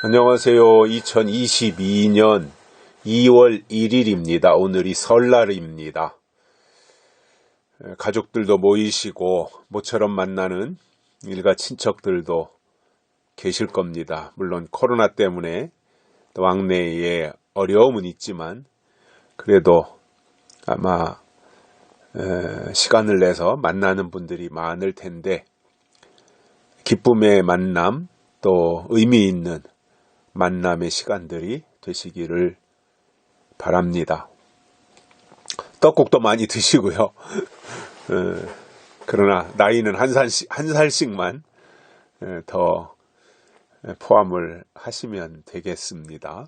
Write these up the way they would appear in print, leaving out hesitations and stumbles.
안녕하세요. 2022년 2월 1일입니다. 오늘이 설날입니다. 가족들도 모이시고 모처럼 만나는 일가 친척들도 계실 겁니다. 물론 코로나 때문에 왕래에 어려움은 있지만 그래도 아마 시간을 내서 만나는 분들이 많을 텐데 기쁨의 만남 또 의미 있는 만남의 시간들이 되시기를 바랍니다. 떡국도 많이 드시고요. 그러나 나이는 한 살씩만 더 포함을 하시면 되겠습니다.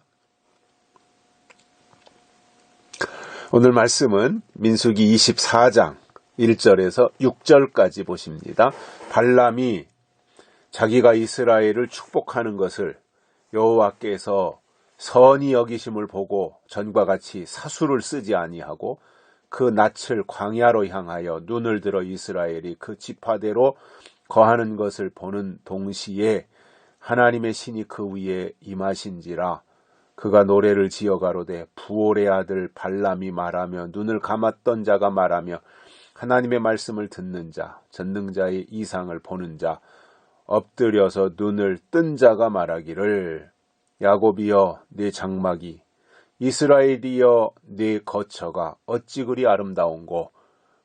오늘 말씀은 민수기 24장 1절에서 6절까지 보십니다. 발람이 자기가 이스라엘을 축복하는 것을 여호와께서 선히 여기심을 보고 전과 같이 사수를 쓰지 아니하고 그 낯을 광야로 향하여 눈을 들어 이스라엘이 그 지파대로 거하는 것을 보는 동시에 하나님의 신이 그 위에 임하신지라. 그가 노래를 지어 가로되 부올의 아들 발람이 말하며 눈을 감았던 자가 말하며 하나님의 말씀을 듣는 자 전능자의 이상을 보는 자 엎드려서 눈을 뜬 자가 말하기를 야곱이여 네 장막이 이스라엘이여 네 거처가 어찌 그리 아름다운고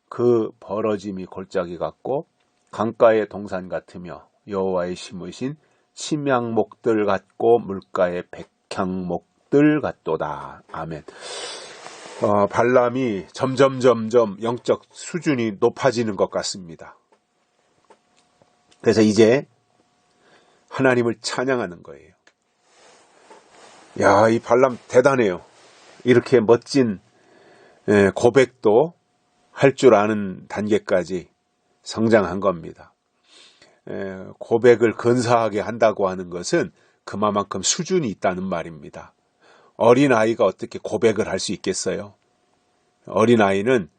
그 벌어짐이 골짜기 같고 강가의 동산 같으며 여호와의 심으신 침향목들 같고 물가의 백향목들 같도다. 아멘. 발람이 점점 영적 수준이 높아지는 것 같습니다. 그래서 이제 하나님을 찬양하는 거예요. 야, 이 발람 대단해요. 이렇게 멋진 고백도 할 줄 아는 단계까지 성장한 겁니다. 고백을 근사하게 한다고 하는 것은 그만큼 수준이 있다는 말입니다. 어린아이가 어떻게 고백을 할 수 있겠어요? 어린아이는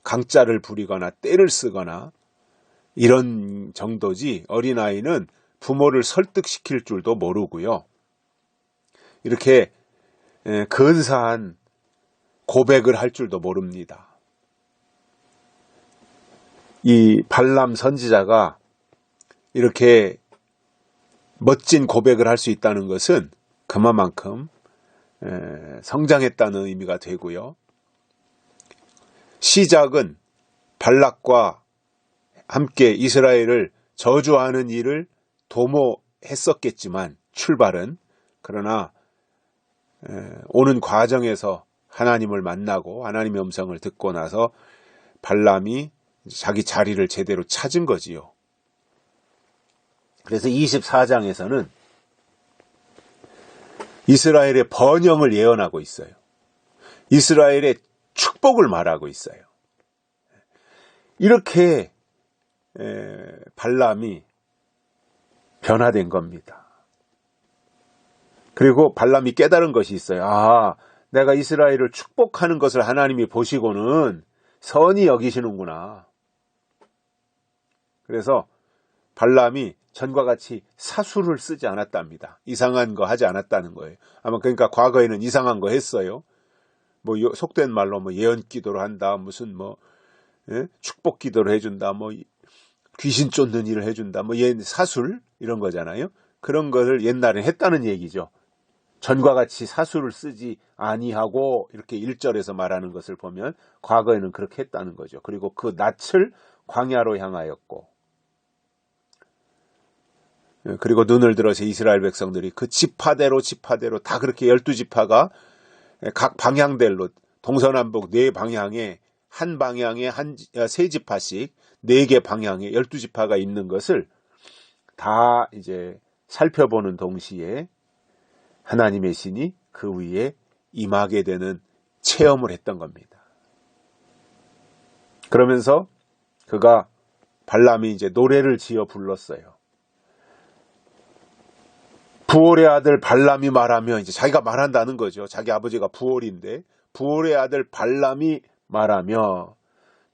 강짜를 부리거나 떼를 쓰거나 이런 정도지 어린아이는 부모를 설득시킬 줄도 모르고요. 이렇게 근사한 고백을 할 줄도 모릅니다. 이 발람 선지자가 이렇게 멋진 고백을 할 수 있다는 것은 그만큼 성장했다는 의미가 되고요. 시작은 발락과 함께 이스라엘을 저주하는 일을 도모했었겠지만 출발은 그러나 오는 과정에서 하나님을 만나고 하나님의 음성을 듣고 나서 발람이 자기 자리를 제대로 찾은 거지요. 그래서 24장에서는 이스라엘의 번영을 예언하고 있어요. 이스라엘의 축복을 말하고 있어요. 이렇게 발람이 변화된 겁니다. 그리고 발람이 깨달은 것이 있어요. 아, 내가 이스라엘을 축복하는 것을 하나님이 보시고는 선히 여기시는구나. 그래서 발람이 전과 같이 사수를 쓰지 않았답니다. 이상한 거 하지 않았다는 거예요. 아마 그러니까 과거에는 이상한 거 했어요. 뭐 속된 말로 뭐 예언 기도를 한다, 무슨 축복 기도를 해준다, 뭐 귀신 쫓는 일을 해준다, 뭐 사술 이런 거잖아요. 그런 것을 옛날에 했다는 얘기죠. 전과 같이 사수를 쓰지 아니하고 이렇게 1절에서 말하는 것을 보면 과거에는 그렇게 했다는 거죠. 그리고 그 낯을 광야로 향하였고 그리고 눈을 들어서 이스라엘 백성들이 그 지파대로 다 그렇게 12지파가 각 방향들로 동서남북 4방향에 한 방향에 세 지파씩 4개 방향에 12지파가 있는 것을 다 이제 살펴보는 동시에 하나님의 신이 그 위에 임하게 되는 체험을 했던 겁니다. 그러면서 그가 발람이 이제 노래를 지어 불렀어요. 부올의 아들 발람이 말하며 이제 자기가 말한다는 거죠. 자기 아버지가 부올인데 부올의 아들 발람이 말하며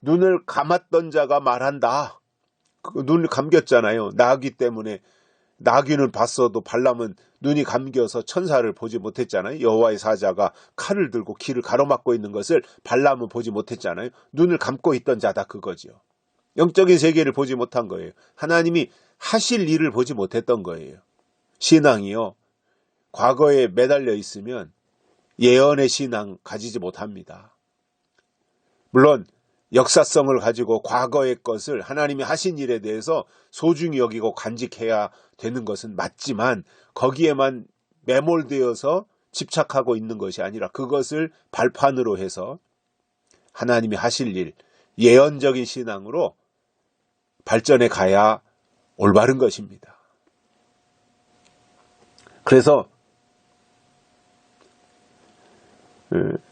눈을 감았던 자가 말한다. 눈을 감겼잖아요. 나귀 때문에 나귀는 봤어도 발람은 눈이 감겨서 천사를 보지 못했잖아요. 여호와의 사자가 칼을 들고 길을 가로막고 있는 것을 발람은 보지 못했잖아요. 눈을 감고 있던 자다 그거죠. 영적인 세계를 보지 못한 거예요. 하나님이 하실 일을 보지 못했던 거예요. 신앙이요, 과거에 매달려 있으면 예언의 신앙 가지지 못합니다. 물론 역사성을 가지고 과거의 것을 하나님이 하신 일에 대해서 소중히 여기고 간직해야 되는 것은 맞지만, 거기에만 매몰되어서 집착하고 있는 것이 아니라 그것을 발판으로 해서 하나님이 하실 일, 예언적인 신앙으로 발전해 가야 올바른 것입니다. 그래서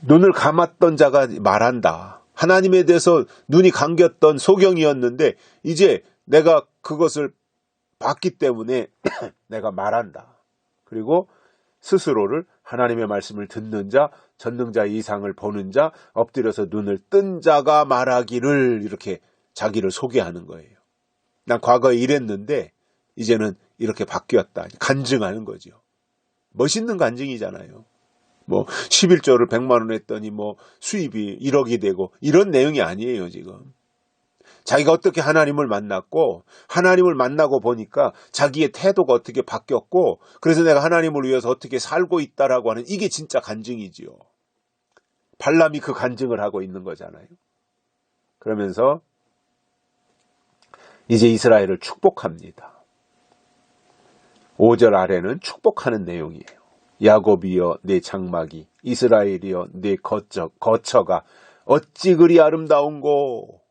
눈을 감았던 자가 말한다. 하나님에 대해서 눈이 감겼던 소경이었는데 이제 내가 그것을 봤기 때문에 내가 말한다. 그리고 스스로를 하나님의 말씀을 듣는 자, 전능자의 이상을 보는 자, 엎드려서 눈을 뜬 자가 말하기를, 이렇게 자기를 소개하는 거예요. 난 과거에 이랬는데 이제는 이렇게 바뀌었다. 간증하는 거죠. 멋있는 간증이잖아요. 11조를 100만 원 했더니 수입이 1억이 되고 이런 내용이 아니에요, 지금. 자기가 어떻게 하나님을 만났고, 하나님을 만나고 보니까 자기의 태도가 어떻게 바뀌었고, 그래서 내가 하나님을 위해서 어떻게 살고 있다라고 하는, 이게 진짜 간증이지요. 발람이 그 간증을 하고 있는 거잖아요. 그러면서 이제 이스라엘을 축복합니다. 5절 아래는 축복하는 내용이에요. 야곱이여 내 장막이, 이스라엘이여 내 거처가 어찌 그리 아름다운고.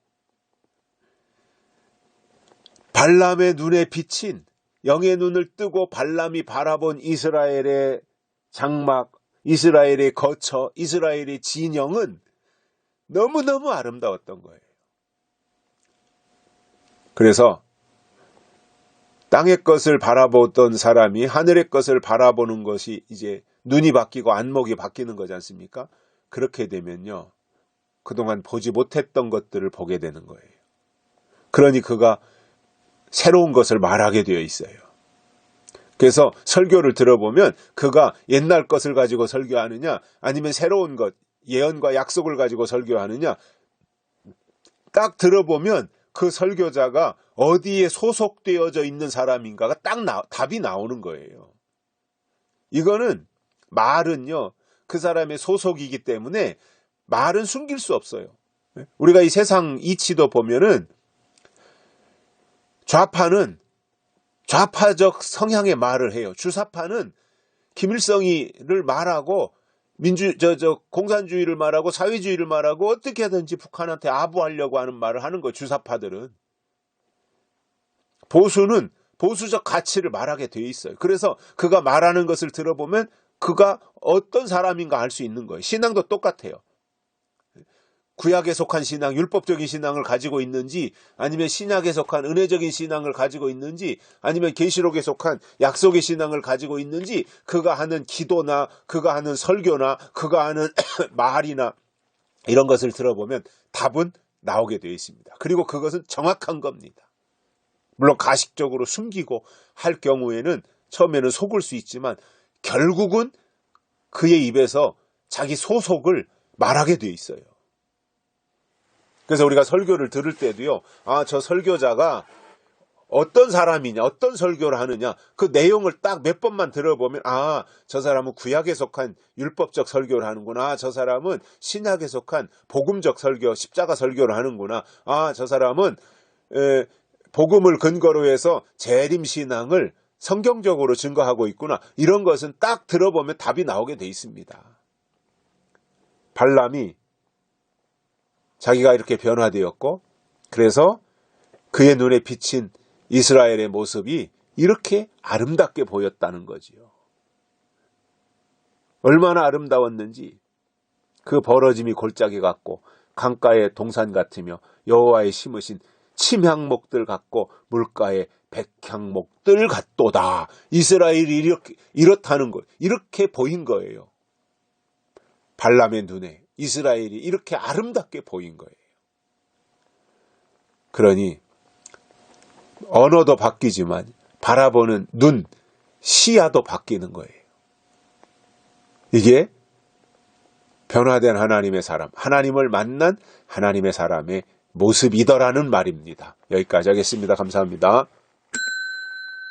발람의 눈에 비친, 영의 눈을 뜨고 발람이 바라본 이스라엘의 장막, 이스라엘의 거처, 이스라엘의 진영은 너무너무 아름다웠던 거예요. 그래서 땅의 것을 바라보던 사람이 하늘의 것을 바라보는 것이 이제 눈이 바뀌고 안목이 바뀌는 거지 않습니까? 그렇게 되면요, 그동안 보지 못했던 것들을 보게 되는 거예요. 그러니 그가 새로운 것을 말하게 되어 있어요. 그래서 설교를 들어보면 그가 옛날 것을 가지고 설교하느냐, 아니면 새로운 것, 예언과 약속을 가지고 설교하느냐, 딱 들어보면 그 설교자가 어디에 소속되어져 있는 사람인가가 딱 답이 나오는 거예요. 이거는 말은요, 그 사람의 소속이기 때문에 말은 숨길 수 없어요. 우리가 이 세상 이치도 보면은 좌파는 좌파적 성향의 말을 해요. 주사파는 김일성이를 말하고 공산주의를 말하고 사회주의를 말하고 어떻게 하든지 북한한테 아부하려고 하는 말을 하는 거예요. 주사파들은. 보수는 보수적 가치를 말하게 되어 있어요. 그래서 그가 말하는 것을 들어보면 그가 어떤 사람인가 알 수 있는 거예요. 신앙도 똑같아요. 구약에 속한 신앙, 율법적인 신앙을 가지고 있는지, 아니면 신약에 속한 은혜적인 신앙을 가지고 있는지, 아니면 계시록에 속한 약속의 신앙을 가지고 있는지, 그가 하는 기도나 그가 하는 설교나 그가 하는 말이나 이런 것을 들어보면 답은 나오게 되어 있습니다. 그리고 그것은 정확한 겁니다. 물론 가식적으로 숨기고 할 경우에는 처음에는 속을 수 있지만 결국은 그의 입에서 자기 소속을 말하게 되어 있어요. 그래서 우리가 설교를 들을 때도요, 저 설교자가 어떤 사람이냐, 어떤 설교를 하느냐, 그 내용을 딱 몇 번만 들어보면, 저 사람은 구약에 속한 율법적 설교를 하는구나, 저 사람은 신약에 속한 복음적 설교, 십자가 설교를 하는구나, 저 사람은 복음을 근거로 해서 재림신앙을 성경적으로 증거하고 있구나, 이런 것은 딱 들어보면 답이 나오게 돼 있습니다. 발람이 자기가 이렇게 변화되었고, 그래서 그의 눈에 비친 이스라엘의 모습이 이렇게 아름답게 보였다는 거지요. 얼마나 아름다웠는지, 그 벌어짐이 골짜기 같고 강가의 동산 같으며 여호와의 심으신 침향목들 같고 물가의 백향목들 같도다. 이스라엘이 이렇다는 거, 이렇게 보인 거예요. 발람의 눈에 이스라엘이 이렇게 아름답게 보인 거예요. 그러니 언어도 바뀌지만 바라보는 눈, 시야도 바뀌는 거예요. 이게 변화된 하나님의 사람, 하나님을 만난 하나님의 사람의 모습이더라는 말입니다. 여기까지 하겠습니다. 감사합니다.